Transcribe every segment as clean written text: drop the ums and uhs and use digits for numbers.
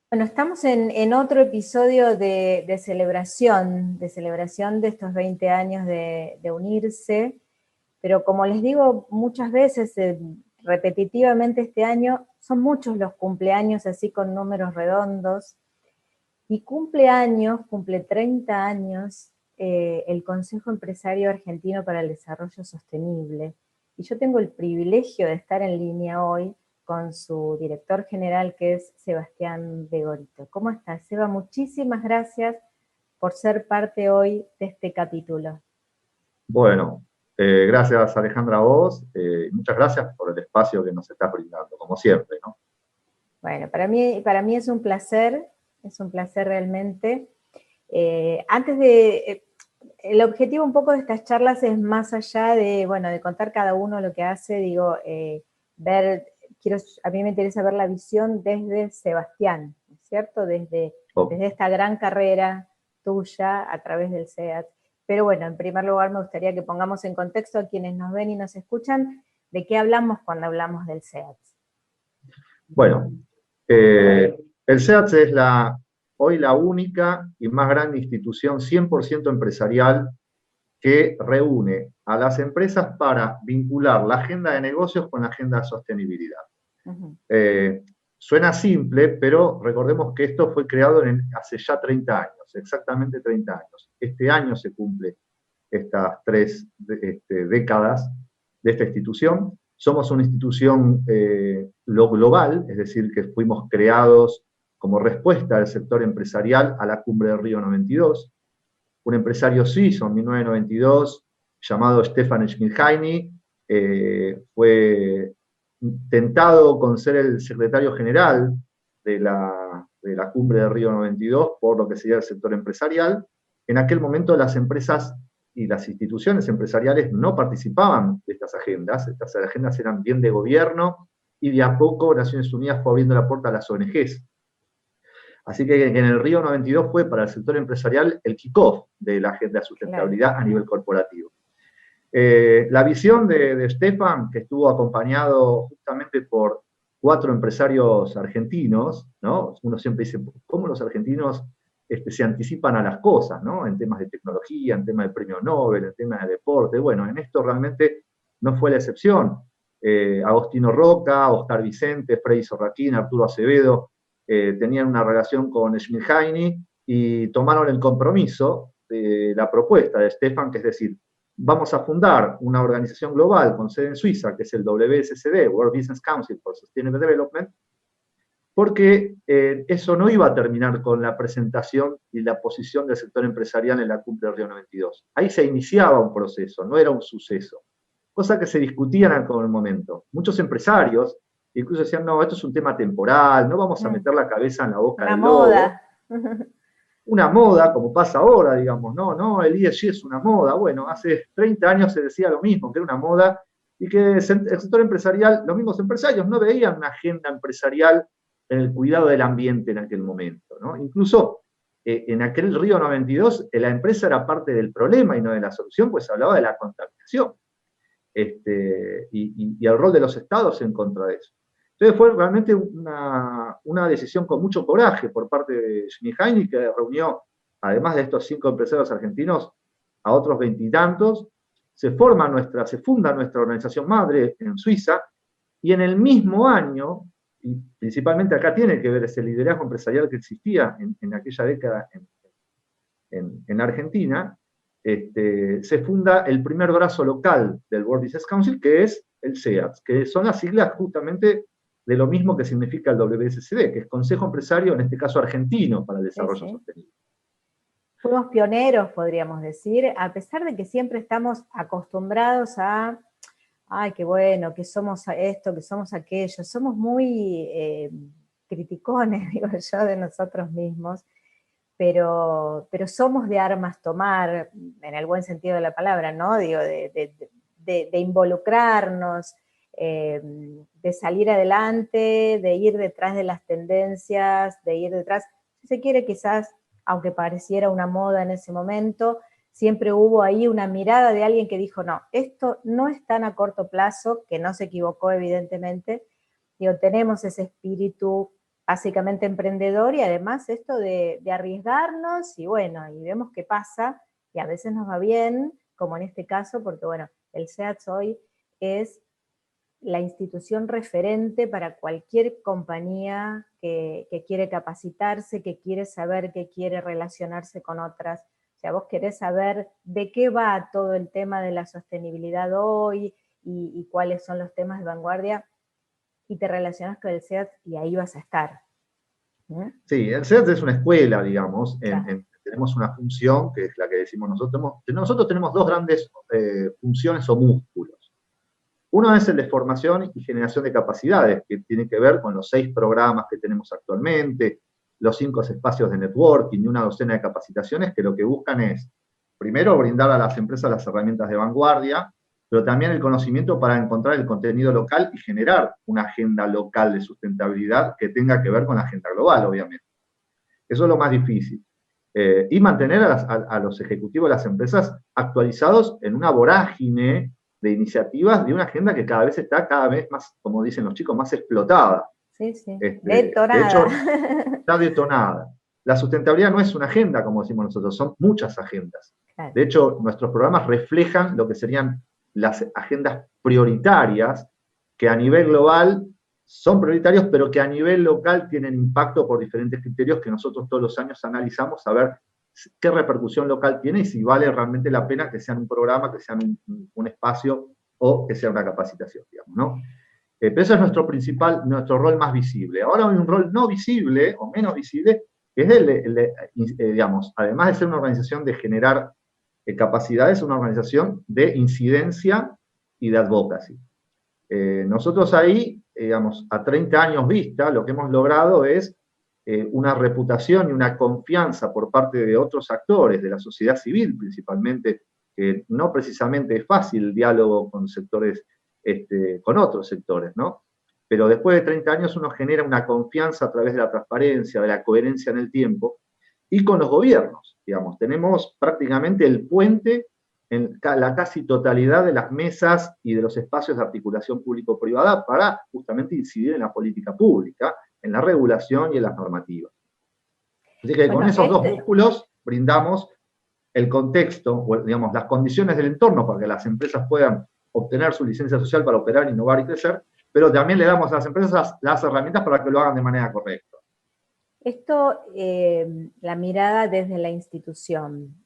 Bueno, estamos en otro episodio de celebración de estos 20 años de unirse, pero como les digo muchas veces, repetitivamente este año, son muchos los cumpleaños así con números redondos, y cumple 30 años el Consejo Empresario Argentino para el Desarrollo Sostenible. Y yo tengo el privilegio de estar en línea hoy con su director general, que es Sebastián de Gorito. ¿Cómo estás, Seba? Muchísimas gracias por ser parte hoy de este capítulo. Bueno, gracias Alejandra a vos, muchas gracias por el espacio que nos estás brindando, como siempre, ¿no? Bueno, para mí es un placer realmente. Antes de, el objetivo un poco de estas charlas es más allá de, bueno, de contar cada uno lo que hace, digo, ver, a mí me interesa ver la visión desde Sebastián, ¿no es cierto? Oh, Desde esta gran carrera tuya a través del SEAT. Pero bueno, en primer lugar me gustaría que pongamos en contexto a quienes nos ven y nos escuchan de qué hablamos cuando hablamos del SEAT. bueno, el SEATS es hoy la única y más grande institución 100% empresarial que reúne a las empresas para vincular la agenda de negocios con la agenda de sostenibilidad. Uh-huh. Eh, Suena simple, pero recordemos que esto fue creado hace ya 30 años, exactamente 30 años. Este año se cumple estas tres décadas de esta institución. Somos una institución global, es decir, que fuimos creados como respuesta del sector empresarial a la cumbre de Río 92. Un empresario suizo en 1992 llamado Stefan Schmidheiny fue tentado con ser el secretario general de la cumbre de Río 92 por lo que sería el sector empresarial. En aquel momento las empresas y las instituciones empresariales no participaban de estas agendas eran bien de gobierno, y de a poco Naciones Unidas fue abriendo la puerta a las ONGs. Así que en el Río 92 fue para el sector empresarial el kickoff de la agenda de Claro. sustentabilidad a nivel corporativo. La visión de Stefan, que estuvo acompañado justamente por 4 empresarios argentinos, ¿no? Uno siempre dice, ¿cómo los argentinos se anticipan a las cosas, ¿no? En temas de tecnología, en temas de premio Nobel, en temas de deporte. Bueno, en esto realmente no fue la excepción. Agostino Roca, Oscar Vicente, Freddy Sorraquín, Arturo Acevedo, tenían una relación con Schmidheiny y tomaron el compromiso de la propuesta de Stefan, que es decir, vamos a fundar una organización global con sede en Suiza, que es el WSCD, World Business Council for Sustainable Development, porque eso no iba a terminar con la presentación y la posición del sector empresarial en la cumbre de Río 92. Ahí se iniciaba un proceso, no era un suceso, cosa que se discutía en aquel momento. Muchos empresarios incluso decían, no, esto es un tema temporal, no vamos a meter la cabeza en la boca Una del lobo. moda. Una moda, como pasa ahora, digamos, no, el ESG es una moda. Bueno, hace 30 años se decía lo mismo, que era una moda, y que el sector empresarial, los mismos empresarios no veían una agenda empresarial en el cuidado del ambiente en aquel momento, ¿no? Incluso en aquel Río 92, la empresa era parte del problema y no de la solución, pues hablaba de la contaminación, y el rol de los estados en contra de eso. Entonces fue realmente una decisión con mucho coraje por parte de Schmidheiny, que reunió, además de estos 5 empresarios argentinos, a otros 20 y tantos. Se funda nuestra organización madre en Suiza, y en el mismo año, y principalmente acá tiene que ver ese liderazgo empresarial que existía en aquella década en Argentina, se funda el primer brazo local del World Business Council, que es el SEATS, que son las siglas justamente de lo mismo que significa el WSCD, que es Consejo Empresario, en este caso argentino, para el Sí, desarrollo sí. sostenible. Fuimos pioneros, podríamos decir, a pesar de que siempre estamos acostumbrados a, ay, qué bueno, que somos esto, que somos aquello, somos muy criticones, digo yo, de nosotros mismos, pero somos de armas tomar, en el buen sentido de la palabra, ¿no? Digo, de involucrarnos, de salir adelante, de ir detrás de las tendencias, de ir detrás, si se quiere quizás, aunque pareciera una moda en ese momento, siempre hubo ahí una mirada de alguien que dijo, no, esto no es tan a corto plazo, que no se equivocó evidentemente, digo, tenemos ese espíritu básicamente emprendedor, y además esto de arriesgarnos, y bueno, y vemos qué pasa, y a veces nos va bien, como en este caso, porque bueno, el SEATS hoy es la institución referente para cualquier compañía que quiere capacitarse, que quiere saber, que quiere relacionarse con otras. O sea, vos querés saber de qué va todo el tema de la sostenibilidad hoy y cuáles son los temas de vanguardia, y te relacionas con el SEAT y ahí vas a estar. Sí, el SEAT es una escuela, digamos, Claro. tenemos una función, que es la que decimos nosotros. Nosotros tenemos dos grandes funciones o músculos. Uno es el de formación y generación de capacidades, que tiene que ver con los 6 programas que tenemos actualmente, los 5 espacios de networking y una docena de capacitaciones que lo que buscan es, primero, brindar a las empresas las herramientas de vanguardia, pero también el conocimiento para encontrar el contenido local y generar una agenda local de sustentabilidad que tenga que ver con la agenda global, obviamente. Eso es lo más difícil. Y mantener a los ejecutivos de las empresas actualizados en una vorágine de iniciativas de una agenda que cada vez más, como dicen los chicos, más explotada. Sí, sí. De Detonada. hecho, está detonada. La sustentabilidad no es una agenda, como decimos nosotros, son muchas agendas. Claro. De hecho, nuestros programas reflejan lo que serían las agendas prioritarias que a nivel global son prioritarios, pero que a nivel local tienen impacto por diferentes criterios que nosotros todos los años analizamos a ver qué repercusión local tiene y si vale realmente la pena que sean un programa, que sean un espacio o que sea una capacitación, digamos, ¿no? Pero ese es nuestro rol más visible. Ahora hay un rol no visible o menos visible, que es digamos, además de ser una organización de generar capacidades, una organización de incidencia y de advocacy. Nosotros ahí, digamos, a 30 años vista, lo que hemos logrado es una reputación y una confianza por parte de otros actores, de la sociedad civil principalmente, que no precisamente es fácil el diálogo con sectores, con otros sectores, ¿no? Pero después de 30 años uno genera una confianza a través de la transparencia, de la coherencia en el tiempo, y con los gobiernos, digamos, tenemos prácticamente el puente en la casi totalidad de las mesas y de los espacios de articulación público-privada para justamente incidir en la política pública, en la regulación y en las normativas. Así que con esos dos músculos brindamos el contexto, o, digamos, las condiciones del entorno para que las empresas puedan obtener su licencia social para operar, innovar y crecer, pero también le damos a las empresas las herramientas para que lo hagan de manera correcta. Esto, la mirada desde la institución,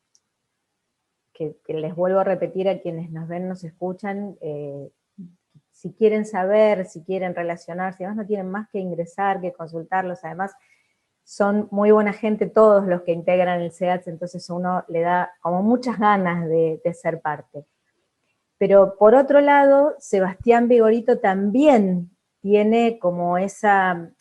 que les vuelvo a repetir a quienes nos ven, nos escuchan, si quieren saber, si quieren relacionarse, además no tienen más que ingresar, que consultarlos, además son muy buena gente todos los que integran el SEATS, entonces uno le da como muchas ganas de ser parte. Pero por otro lado, Sebastián Vigorito también tiene como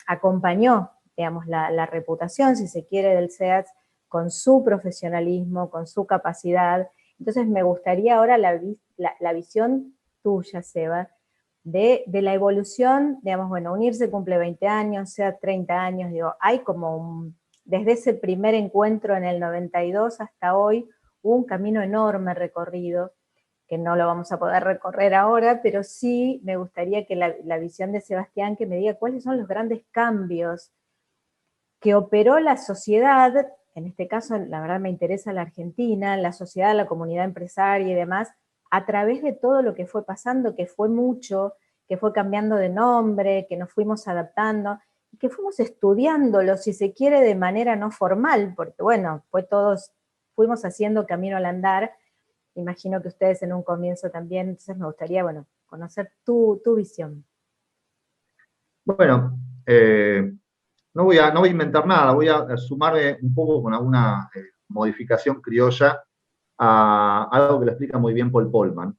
acompañó, digamos, la reputación, si se quiere, del SEATS con su profesionalismo, con su capacidad. Entonces me gustaría ahora la visión tuya, Seba, de la evolución, digamos, bueno, Unirse cumple 20 años, sea 30 años, digo, hay como desde ese primer encuentro en el 92 hasta hoy, un camino enorme recorrido, que no lo vamos a poder recorrer ahora, pero sí me gustaría que la visión de Sebastián, que me diga cuáles son los grandes cambios que operó la sociedad, en este caso la verdad me interesa la Argentina, la sociedad, la comunidad empresaria y demás, a través de todo lo que fue pasando, que fue mucho, que fue cambiando de nombre, que nos fuimos adaptando, y que fuimos estudiándolo, si se quiere, de manera no formal, porque bueno, fuimos haciendo camino al andar, imagino que ustedes en un comienzo también, entonces me gustaría, bueno, conocer tu visión. Bueno, no voy a inventar nada, voy a sumarme un poco con alguna modificación criolla a algo que lo explica muy bien Paul Polman,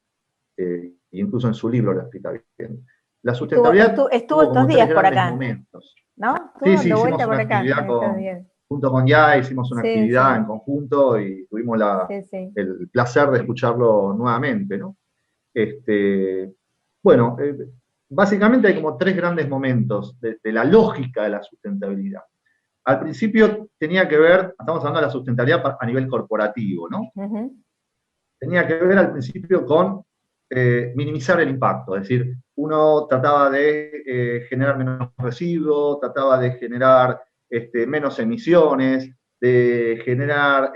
incluso en su libro lo explica bien. La sustentabilidad estuvo tuvo estos como tres días por grandes acá, momentos. ¿no? Estuvo Sí, dando hicimos vuelta una por acá. actividad junto con Ya, hicimos una Sí, actividad sí. en conjunto y tuvimos Sí. el placer de escucharlo nuevamente, ¿no? Bueno, básicamente hay como tres grandes momentos de la lógica de la sustentabilidad. Al principio tenía que ver, estamos hablando de la sustentabilidad a nivel corporativo, ¿no? Tenía que ver al principio con minimizar el impacto, es decir, uno trataba de generar menos residuos, trataba de generar menos emisiones, de generar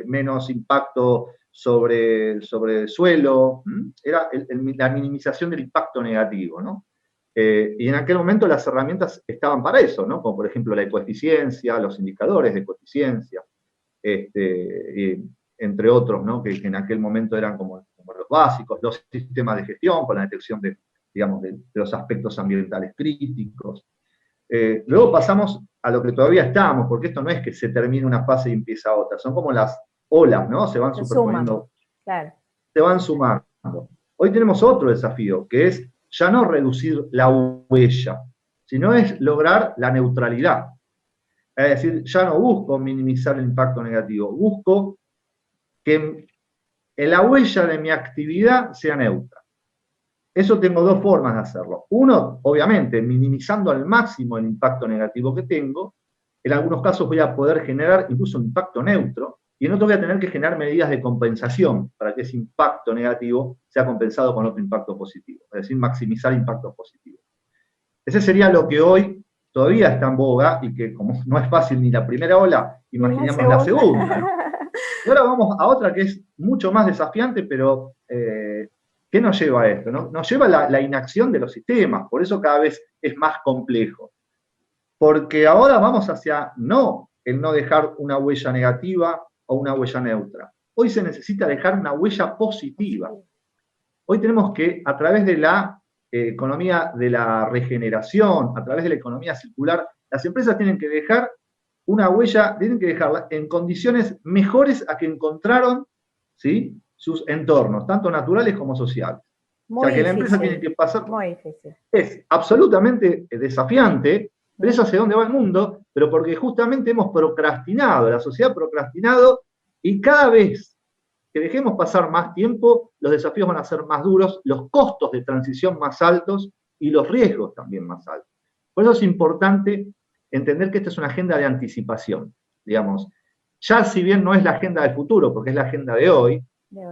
menos impacto sobre el suelo. Era la minimización del impacto negativo, ¿no? Y en aquel momento las herramientas estaban para eso, ¿no? Como por ejemplo la ecoeficiencia, los indicadores de ecoeficiencia, entre otros, ¿no? Que en aquel momento eran como los básicos, los sistemas de gestión con la detección de, digamos, de los aspectos ambientales críticos. Luego pasamos a lo que todavía estamos, porque esto no es que se termine una fase y empieza otra, son como las olas, ¿no? Se van superponiendo, claro. se van sumando. Hoy tenemos otro desafío, que es ya no reducir la huella, sino es lograr la neutralidad. Es decir, ya no busco minimizar el impacto negativo, busco que la huella de mi actividad sea neutra. Eso tengo dos formas de hacerlo. Uno, obviamente, minimizando al máximo el impacto negativo que tengo. En algunos casos voy a poder generar incluso un impacto neutro, y en otros voy a tener que generar medidas de compensación para que ese impacto negativo sea compensado con otro impacto positivo. Es decir, maximizar impactos positivos. Ese sería lo que hoy todavía está en boga y que como no es fácil ni la primera ola, imaginemos la segunda, ¿no? Y ahora vamos a otra que es mucho más desafiante, pero ¿qué nos lleva a esto? ¿No? Nos lleva a la inacción de los sistemas, por eso cada vez es más complejo. Porque ahora vamos hacia el no dejar una huella negativa o una huella neutra. Hoy se necesita dejar una huella positiva. Hoy tenemos que, a través de la economía de la regeneración, a través de la economía circular, las empresas tienen que dejar una huella, tienen que dejarla en condiciones mejores a que encontraron, ¿sí?, sus entornos, tanto naturales como sociales. Muy o sea, que difícil, la empresa tiene que pasar. Muy difícil. Es absolutamente desafiante, pero es hacia dónde va el mundo, pero porque justamente hemos procrastinado, la sociedad ha procrastinado, y cada vez que dejemos pasar más tiempo, los desafíos van a ser más duros, los costos de transición más altos y los riesgos también más altos. Por eso es importante entender que esta es una agenda de anticipación, digamos. Ya si bien no es la agenda del futuro, porque es la agenda de hoy,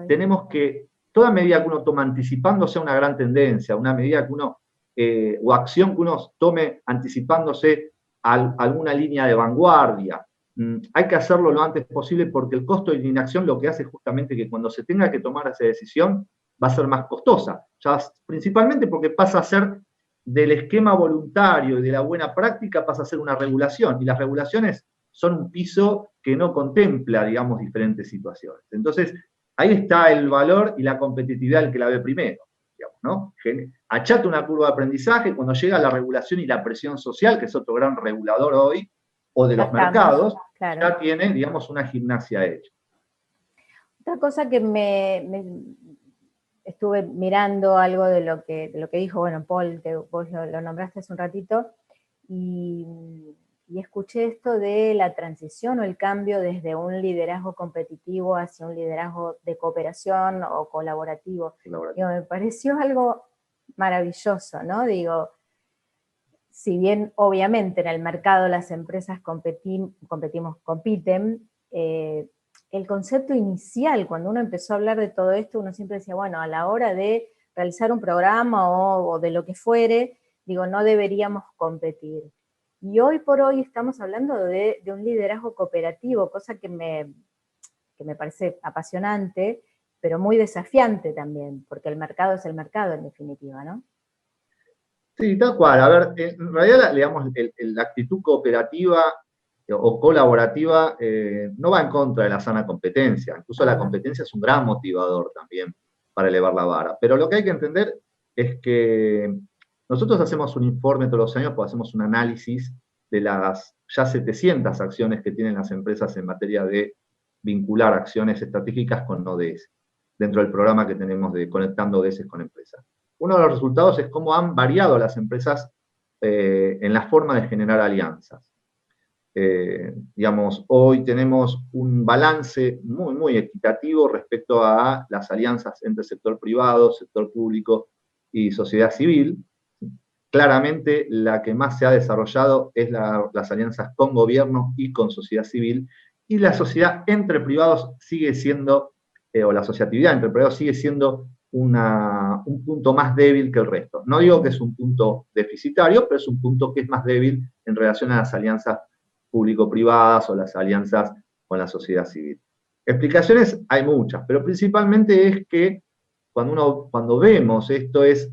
tenemos que, toda medida que uno toma anticipándose a una gran tendencia, una medida que uno, o acción que uno tome anticipándose a alguna línea de vanguardia, hay que hacerlo lo antes posible porque el costo de la inacción lo que hace es justamente que cuando se tenga que tomar esa decisión va a ser más costosa, ya principalmente porque pasa a ser del esquema voluntario y de la buena práctica pasa a ser una regulación, y las regulaciones son un piso que no contempla, digamos, diferentes situaciones. Entonces, ahí está el valor y la competitividad del que la ve primero, digamos, ¿no? Achata una curva de aprendizaje, cuando llega la regulación y la presión social, que es otro gran regulador hoy, o de los mercados, claro, ya tiene, digamos, una gimnasia hecha. Otra cosa que me estuve mirando algo de lo que dijo, bueno, Paul, que vos lo nombraste hace un ratito, y escuché esto de la transición o el cambio desde un liderazgo competitivo hacia un liderazgo de cooperación o colaborativo. Digo, me pareció algo maravilloso, ¿no? Digo, si bien obviamente en el mercado las empresas compiten, el concepto inicial, cuando uno empezó a hablar de todo esto, uno siempre decía, bueno, a la hora de realizar un programa o de lo que fuere, digo, no deberíamos competir. Y hoy por hoy estamos hablando de un liderazgo cooperativo, cosa que me parece apasionante, pero muy desafiante también, porque el mercado es el mercado en definitiva, ¿no? Sí, tal cual. A ver, en realidad, digamos, la actitud cooperativa o colaborativa no va en contra de la sana competencia. Incluso la competencia es un gran motivador también para elevar la vara. Pero lo que hay que entender es que nosotros hacemos un informe todos los años, pues hacemos un análisis de las ya 700 acciones que tienen las empresas en materia de vincular acciones estratégicas con ODS, dentro del programa que tenemos de Conectando ODS con Empresas. Uno de los resultados es cómo han variado las empresas en la forma de generar alianzas. Digamos, hoy tenemos un balance muy, muy equitativo respecto a las alianzas entre sector privado, sector público y sociedad civil. Claramente la que más se ha desarrollado es las alianzas con gobierno y con sociedad civil, y la sociedad entre privados sigue siendo, o la asociatividad entre privados sigue siendo un punto más débil que el resto. No digo que es un punto deficitario, pero es un punto que es más débil en relación a las alianzas público-privadas o las alianzas con la sociedad civil. Explicaciones hay muchas, pero principalmente es que cuando vemos esto es,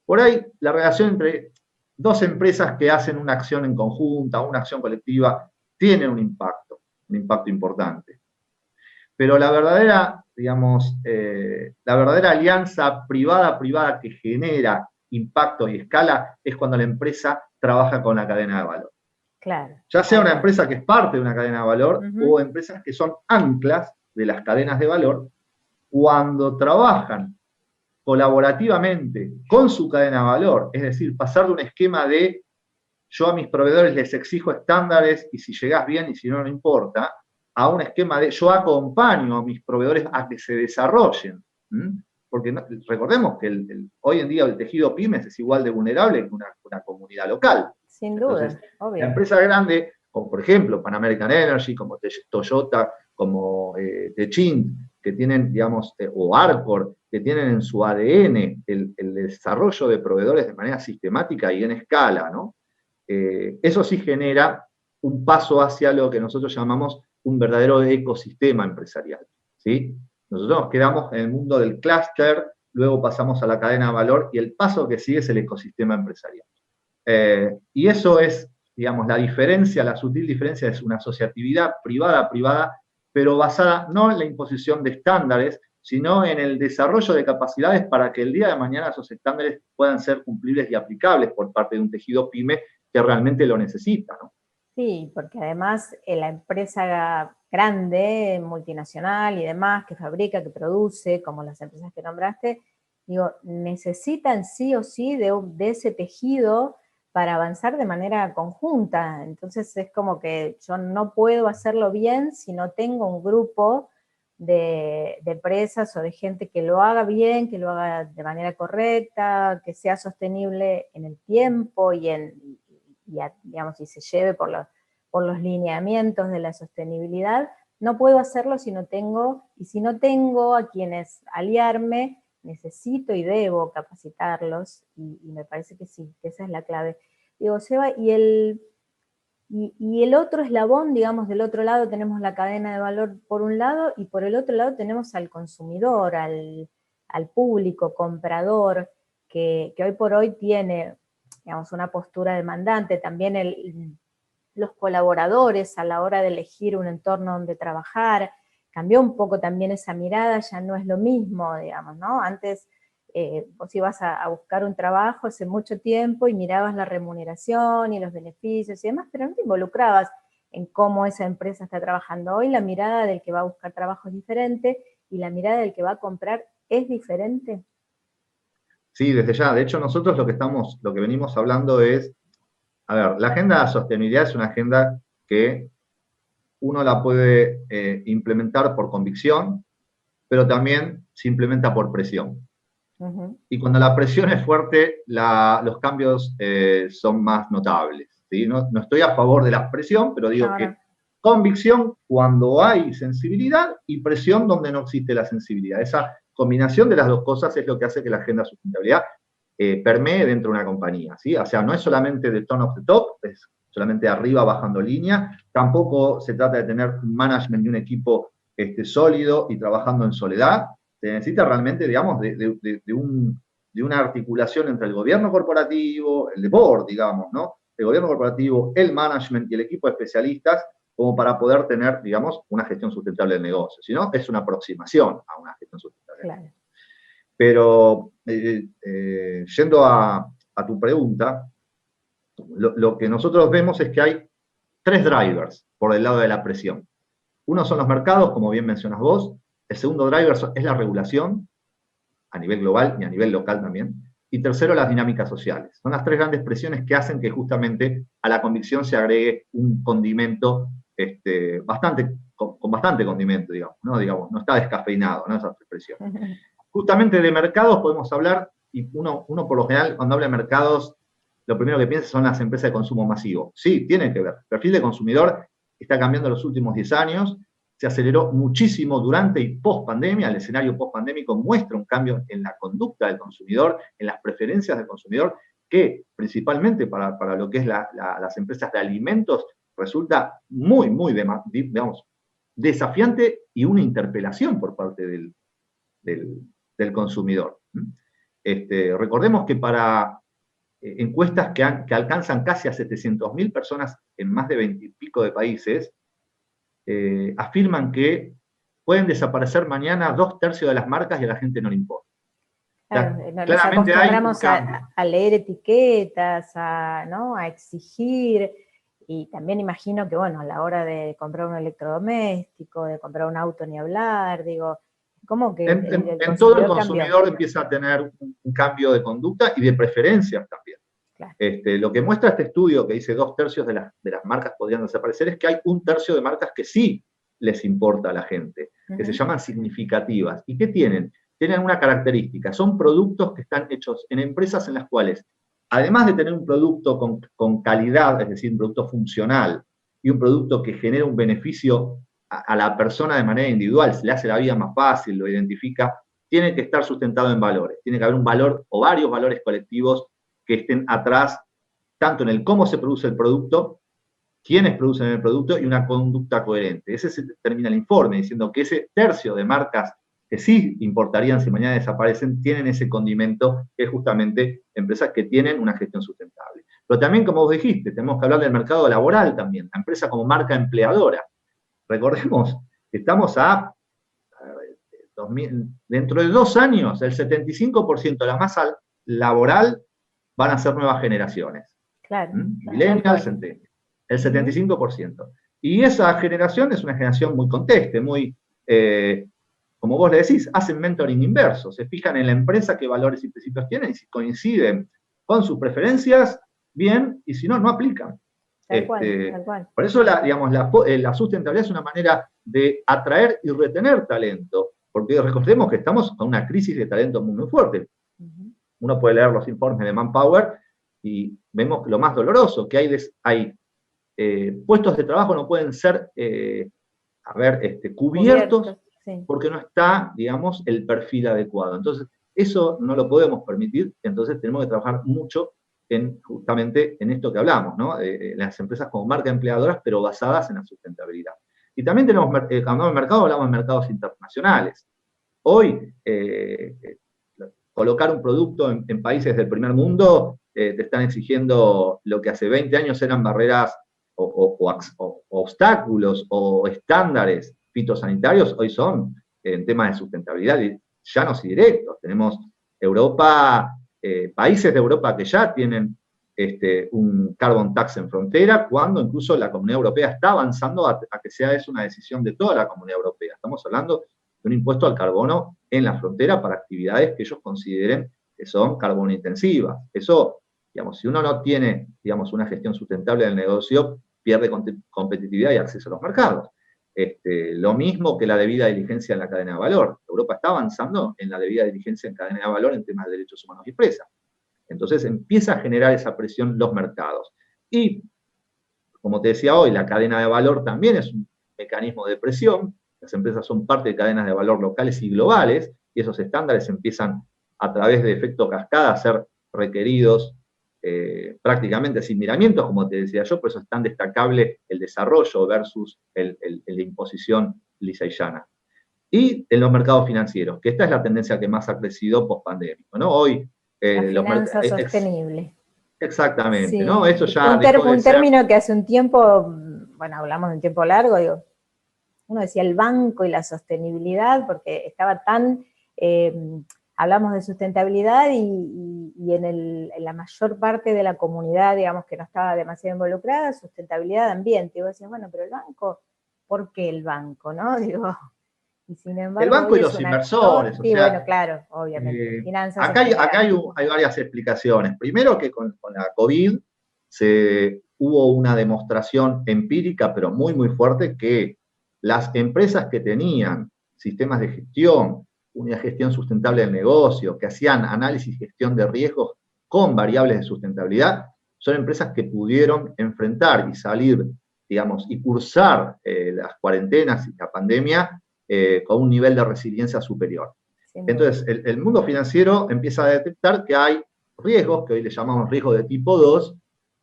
por ahí la relación entre dos empresas que hacen una acción en conjunta, una acción colectiva, tiene un impacto importante. Pero la verdadera, digamos, la verdadera alianza privada-privada que genera impacto y escala es cuando la empresa trabaja con la cadena de valor. Claro. Ya sea una empresa que es parte de una cadena de valor o Uh-huh. empresas que son anclas de las cadenas de valor, cuando trabajan colaborativamente con su cadena de valor, es decir, pasar de un esquema de yo a mis proveedores les exijo estándares y si llegás bien y si no, no importa, a un esquema de yo acompaño a mis proveedores a que se desarrollen. Porque no, recordemos que hoy en día el tejido pymes es igual de vulnerable que una comunidad local. Sin duda, Entonces, obvio. la empresa grande, como por ejemplo Pan American Energy, como Toyota, como Techint, que tienen, digamos, o Arcor, que tienen en su ADN el desarrollo de proveedores de manera sistemática y en escala, ¿no? Eso sí genera un paso hacia lo que nosotros llamamos un verdadero ecosistema empresarial, ¿sí? Nosotros nos quedamos en el mundo del clúster, luego pasamos a la cadena de valor y el paso que sigue es el ecosistema empresarial. Y eso es, digamos, la diferencia, la sutil diferencia es una asociatividad privada, pero basada no en la imposición de estándares, sino en el desarrollo de capacidades para que el día de mañana esos estándares puedan ser cumplibles y aplicables por parte de un tejido pyme que realmente lo necesita, ¿no? Sí, porque además la empresa grande, multinacional y demás, que fabrica, que produce, como las empresas que nombraste, digo, necesitan sí o sí de ese tejido para avanzar de manera conjunta. Entonces es como que yo no puedo hacerlo bien si no tengo un grupo de empresas o de gente que lo haga bien, que lo haga de manera correcta, que sea sostenible en el tiempo digamos, y se lleve por los lineamientos de la sostenibilidad. No puedo hacerlo si no tengo a quienes aliarme, necesito y debo capacitarlos, y me parece que sí, que esa es la clave. Digo, Seba, y el otro eslabón, digamos, del otro lado tenemos la cadena de valor por un lado, y por el otro lado tenemos al consumidor, al público comprador, que hoy por hoy tiene, digamos, una postura demandante. También los colaboradores a la hora de elegir un entorno donde trabajar, cambió un poco también esa mirada, ya no es lo mismo, digamos, ¿no? Antes vos ibas a buscar un trabajo hace mucho tiempo y mirabas la remuneración y los beneficios y demás, pero no te involucrabas en cómo esa empresa está trabajando. Hoy la mirada del que va a buscar trabajo es diferente y la mirada del que va a comprar es diferente. Sí, desde ya. De hecho, nosotros lo que venimos hablando es, a ver, la agenda de sostenibilidad es una agenda que uno la puede implementar por convicción, pero también se implementa por presión. Uh-huh. Y cuando la presión es fuerte, los cambios son más notables. ¿Sí? No estoy a favor de la presión, pero digo que convicción cuando hay sensibilidad y presión donde no existe la sensibilidad. Esa combinación de las dos cosas es lo que hace que la agenda de sustentabilidad permee dentro de una compañía. ¿Sí? O sea, no es solamente de tone of the top, es solamente arriba bajando línea, tampoco se trata de tener un management y un equipo sólido y trabajando en soledad. Se necesita realmente, digamos, de una articulación entre el gobierno corporativo, el board, digamos, ¿no? El gobierno corporativo, el management y el equipo de especialistas, como para poder tener, digamos, una gestión sustentable del negocio. Si no, es una aproximación a una gestión sustentable. Claro. Pero, yendo a tu pregunta, lo que nosotros vemos es que hay tres drivers por el lado de la presión. Uno son los mercados, como bien mencionas vos. El segundo driver es la regulación, a nivel global y a nivel local también. Y tercero, las dinámicas sociales. Son las tres grandes presiones que hacen que justamente a la convicción se agregue un condimento con bastante condimento, digamos, no está descafeinado, ¿no? Esa presión. Justamente de mercados podemos hablar, y uno por lo general, cuando habla de mercados, lo primero que piensa son las empresas de consumo masivo. Sí, tiene que ver. El perfil de consumidor está cambiando en los últimos 10 años se aceleró muchísimo durante y post pandemia. El escenario post pandémico muestra un cambio en la conducta del consumidor, en las preferencias del consumidor, que principalmente para lo que es las empresas de alimentos resulta muy, muy, digamos, desafiante y una interpelación por parte del consumidor. Recordemos que para encuestas que alcanzan casi a 700.000 personas en más de 20 y pico de países, afirman que pueden desaparecer mañana 2/3 de las marcas y a la gente no le importa. Claro, nos acostumbramos a leer etiquetas, ¿no? A exigir, y también imagino que, bueno, a la hora de comprar un electrodoméstico, de comprar un auto, ni hablar, digo, como que en todo el consumidor empieza a tener un cambio de conducta y de preferencias también. Claro. Lo que muestra este estudio, que dice 2/3 de las marcas podrían desaparecer, es que hay 1/3 de marcas que sí les importa a la gente, que se llaman significativas. ¿Y qué tienen? Tienen una característica, son productos que están hechos en empresas en las cuales, además de tener un producto con calidad, es decir, un producto funcional, y un producto que genera un beneficio a la persona de manera individual, se le hace la vida más fácil, lo identifica, tiene que estar sustentado en valores, tiene que haber un valor o varios valores colectivos que estén atrás, tanto en el cómo se produce el producto, quiénes producen el producto y una conducta coherente. Ese se termina el informe diciendo que ese tercio de marcas que sí importarían si mañana desaparecen, tienen ese condimento que es justamente empresas que tienen una gestión sustentable. Pero también, como vos dijiste, tenemos que hablar del mercado laboral también, la empresa como marca empleadora. Recordemos que estamos dentro de 2 años, el 75% de la masa laboral van a ser nuevas generaciones. Claro. Millennials, centennials. El 75%. Y esa generación es una generación muy conteste, muy, como vos le decís, hacen mentoring inverso, se fijan en la empresa qué valores y principios tienen, y si coinciden con sus preferencias, bien, y si no, no aplican. Tal cual. Por eso, la sustentabilidad es una manera de atraer y retener talento, porque recordemos que estamos con una crisis de talento muy, muy fuerte. Uno puede leer los informes de Manpower y vemos lo más doloroso, que hay puestos de trabajo no pueden ser cubiertos sí, porque no está, digamos, el perfil adecuado. Entonces, eso no lo podemos permitir, entonces tenemos que trabajar mucho justamente en esto que hablamos, ¿no? Las empresas como marca empleadoras, pero basadas en la sustentabilidad. Y también tenemos, cuando hablamos de mercado, hablamos de mercados internacionales. Hoy, colocar un producto en países del primer mundo, te están exigiendo lo que hace 20 años eran barreras o obstáculos o estándares fitosanitarios, hoy son en temas de sustentabilidad llanos y directos. Tenemos Europa, países de Europa que ya tienen un carbon tax en frontera, cuando incluso la Comunidad Europea está avanzando a que sea eso una decisión de toda la Comunidad Europea. Estamos hablando de un impuesto al carbono en la frontera para actividades que ellos consideren que son carbono intensivas. Eso, digamos, si uno no tiene, digamos, una gestión sustentable del negocio, pierde competitividad y acceso a los mercados. Lo mismo que la debida diligencia en la cadena de valor. Europa está avanzando en la debida diligencia en cadena de valor en temas de derechos humanos y empresas. Entonces empieza a generar esa presión los mercados. Y, como te decía hoy, la cadena de valor también es un mecanismo de presión. Las empresas son parte de cadenas de valor locales y globales, y esos estándares empiezan a través de efecto cascada a ser requeridos prácticamente sin miramientos, como te decía yo, por eso es tan destacable el desarrollo versus el de imposición lisa y llana. Y en los mercados financieros, que esta es la tendencia que más ha crecido post-pandémico, ¿no? Hoy la finanza sostenible. Exactamente, sí. ¿no? Eso ya un término que hace un tiempo, bueno, hablamos de un tiempo largo, digo, uno decía el banco y la sostenibilidad, porque estaba tan, hablamos de sustentabilidad y en la mayor parte de la comunidad, digamos, que no estaba demasiado involucrada, sustentabilidad de ambiente. Y vos decías, bueno, pero el banco, ¿por qué el banco, no? Digo, y sin embargo, el banco y los inversores. Sí, bueno, claro, obviamente. Finanzas. Acá hay varias explicaciones. Primero que con la COVID hubo una demostración empírica, pero muy, muy fuerte, que las empresas que tenían sistemas de gestión, una gestión sustentable del negocio, que hacían análisis y gestión de riesgos con variables de sustentabilidad, son empresas que pudieron enfrentar y salir digamos, y cursar las cuarentenas y la pandemia con un nivel de resiliencia superior. Entonces, el mundo financiero empieza a detectar que hay riesgos, que hoy le llamamos riesgos de tipo 2,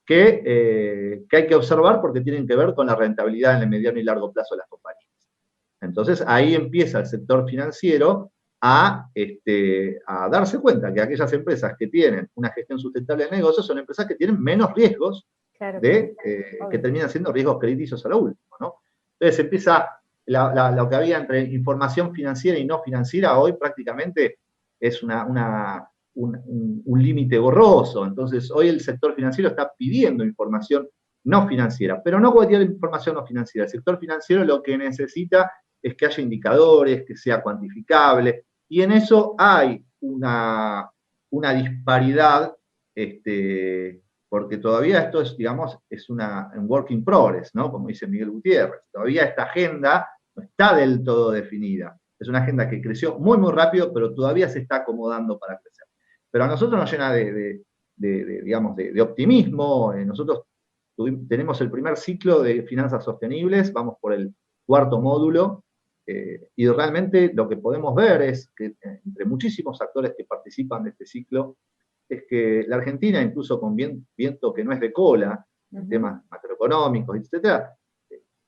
que hay que observar porque tienen que ver con la rentabilidad en el mediano y largo plazo de las compañías. Entonces, ahí empieza el sector financiero a darse cuenta que aquellas empresas que tienen una gestión sustentable de negocios son empresas que tienen menos riesgos, claro, que terminan siendo riesgos crediticios a lo último, ¿no? Entonces empieza lo que había entre información financiera y no financiera, hoy prácticamente es un límite borroso. Entonces hoy el sector financiero está pidiendo información no financiera, pero no cualquier información no financiera. El sector financiero lo que necesita es que haya indicadores, que sea cuantificable, y en eso hay una disparidad, porque todavía esto es, digamos, es un work in progress, ¿no? Como dice Miguel Gutiérrez. Todavía esta agenda no está del todo definida. Es una agenda que creció muy, muy rápido, pero todavía se está acomodando para crecer. Pero a nosotros nos llena digamos, de optimismo. Nosotros tenemos el primer ciclo de finanzas sostenibles, vamos por el cuarto módulo, y realmente lo que podemos ver es que entre muchísimos actores que participan de este ciclo, es que la Argentina, incluso con viento que no es de cola, en temas macroeconómicos, etcétera,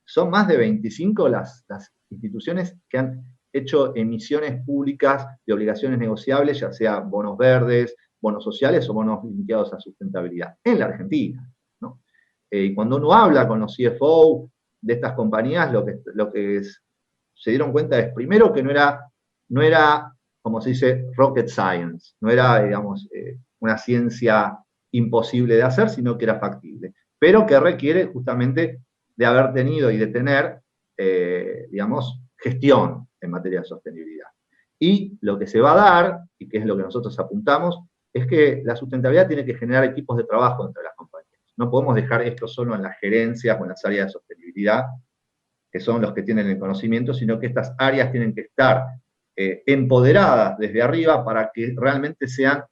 son más de 25 las instituciones que han hecho emisiones públicas de obligaciones negociables, ya sea bonos verdes, bonos sociales o bonos limitados a sustentabilidad, en la Argentina, ¿no? Y cuando uno habla con los CFO de estas compañías, lo que se dieron cuenta es, primero, que no era, como se dice, rocket science, no era, digamos, una ciencia imposible de hacer, sino que era factible, pero que requiere justamente de haber tenido y de tener, digamos, gestión en materia de sostenibilidad. Y lo que se va a dar, y que es lo que nosotros apuntamos, es que la sustentabilidad tiene que generar equipos de trabajo entre las compañías. No podemos dejar esto solo en las gerencias o en las áreas de sostenibilidad, que son los que tienen el conocimiento, sino que estas áreas tienen que estar empoderadas desde arriba para que realmente sean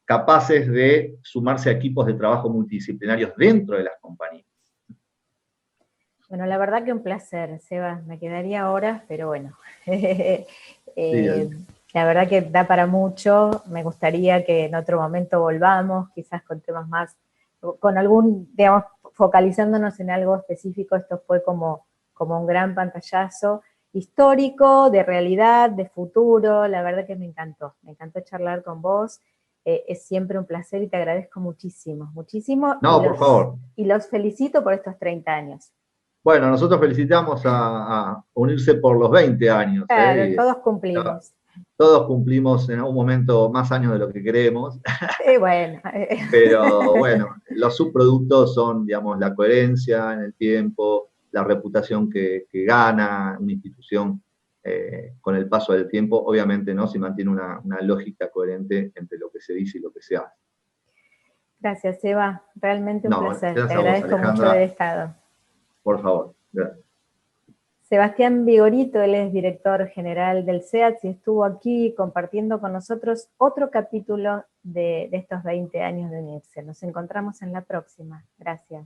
capaces de sumarse a equipos de trabajo multidisciplinarios dentro de las compañías. Bueno, la verdad que un placer, Seba. Me quedaría horas, pero bueno. La verdad que da para mucho. Me gustaría que en otro momento volvamos, quizás con temas más, con algún, digamos, focalizándonos en algo específico. Esto fue como un gran pantallazo histórico, de realidad, de futuro. La verdad que me encantó charlar con vos. Es siempre un placer y te agradezco muchísimo, muchísimo. No, por favor. Y los felicito por estos 30 años. Bueno, nosotros felicitamos a unirse por los 20 años. Claro, todos cumplimos. Todos cumplimos en algún momento más años de lo que queremos. Bueno. Pero bueno, los subproductos son, digamos, la coherencia en el tiempo, la reputación que gana una institución con el paso del tiempo. Obviamente, ¿no? Se mantiene una lógica coherente entre lo que se dice y lo que se hace. Gracias, Eva. Realmente un placer. Te agradezco vos, mucho haber estado. Por favor, gracias. Sebastián Vigorito, él es director general del SEATS y estuvo aquí compartiendo con nosotros otro capítulo de estos 20 años de unirse. Nos encontramos en la próxima. Gracias.